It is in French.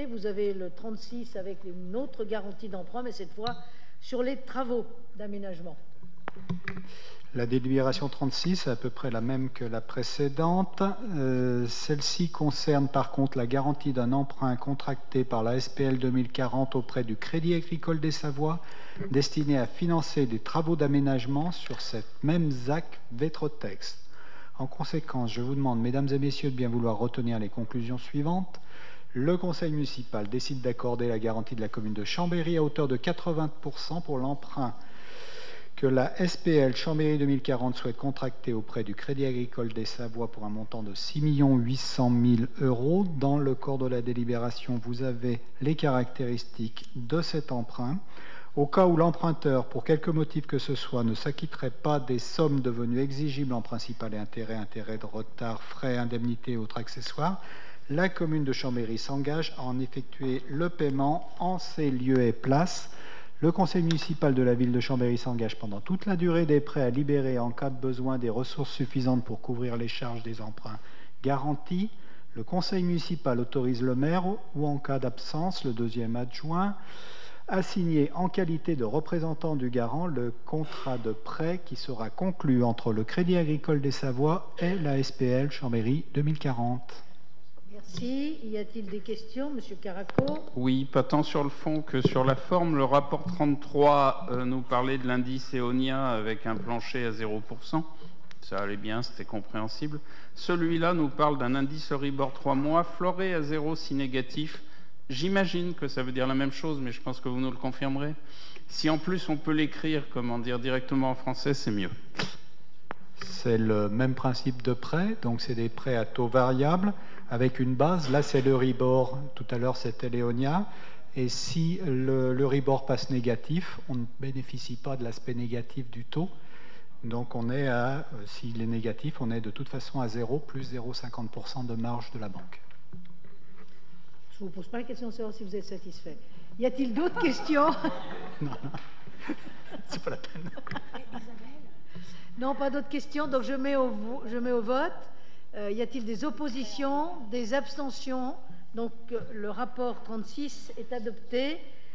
Vous avez le 36 avec une autre garantie d'emprunt, mais cette fois sur les travaux d'aménagement. La délibération 36 est à peu près la même que la précédente. Celle-ci concerne par contre la garantie d'un emprunt contracté par la SPL 2040 auprès du Crédit Agricole des Savoies, destiné à financer des travaux d'aménagement sur cette même ZAC Vétrotex. En conséquence, je vous demande, mesdames et messieurs, de bien vouloir retenir les conclusions suivantes. Le conseil municipal décide d'accorder la garantie de la commune de Chambéry à hauteur de 80% pour l'emprunt que la SPL Chambéry 2040 souhaite contracter auprès du Crédit Agricole des Savoies pour un montant de 6 800 000 €. Dans le corps de la délibération, vous avez les caractéristiques de cet emprunt. Au cas où l'emprunteur, pour quelque motif que ce soit, ne s'acquitterait pas des sommes devenues exigibles en principal et intérêt, intérêts de retard, frais, indemnités et autres accessoires, la commune de Chambéry s'engage à en effectuer le paiement en ces lieux et places. Le conseil municipal de la ville de Chambéry s'engage pendant toute la durée des prêts à libérer en cas de besoin des ressources suffisantes pour couvrir les charges des emprunts garantis. Le conseil municipal autorise le maire ou en cas d'absence, le deuxième adjoint, à signer en qualité de représentant du garant le contrat de prêt qui sera conclu entre le Crédit Agricole des Savoies et la SPL Chambéry 2040. Merci. Y a-t-il des questions, Monsieur Caraco? Oui, pas tant sur le fond que sur la forme. Le rapport 33 nous parlait de l'indice éolien avec un plancher à 0%. Ça allait bien, c'était compréhensible. Celui-là nous parle d'un indice Euribor 3 mois, floré à 0 si négatif. J'imagine que ça veut dire la même chose, mais je pense que vous nous le confirmerez. Si en plus on peut l'écrire, comment dire, directement en français, c'est mieux. C'est le même principe de prêt, donc c'est des prêts à taux variable avec une base. Là, c'est l'Euribor, tout à l'heure c'était l'Eonia. Et si l'Euribor passe négatif, on ne bénéficie pas de l'aspect négatif du taux. Donc on est à, s'il est négatif, on est de toute façon à 0 plus 0,50% de marge de la banque. Je ne vous pose pas la question de savoir si vous êtes satisfait. Y a-t-il d'autres questions? Non, c'est pas la peine. Non, pas d'autres questions, donc je mets au vote. Y a-t-il des oppositions, des abstentions? Donc le rapport 36 est adopté.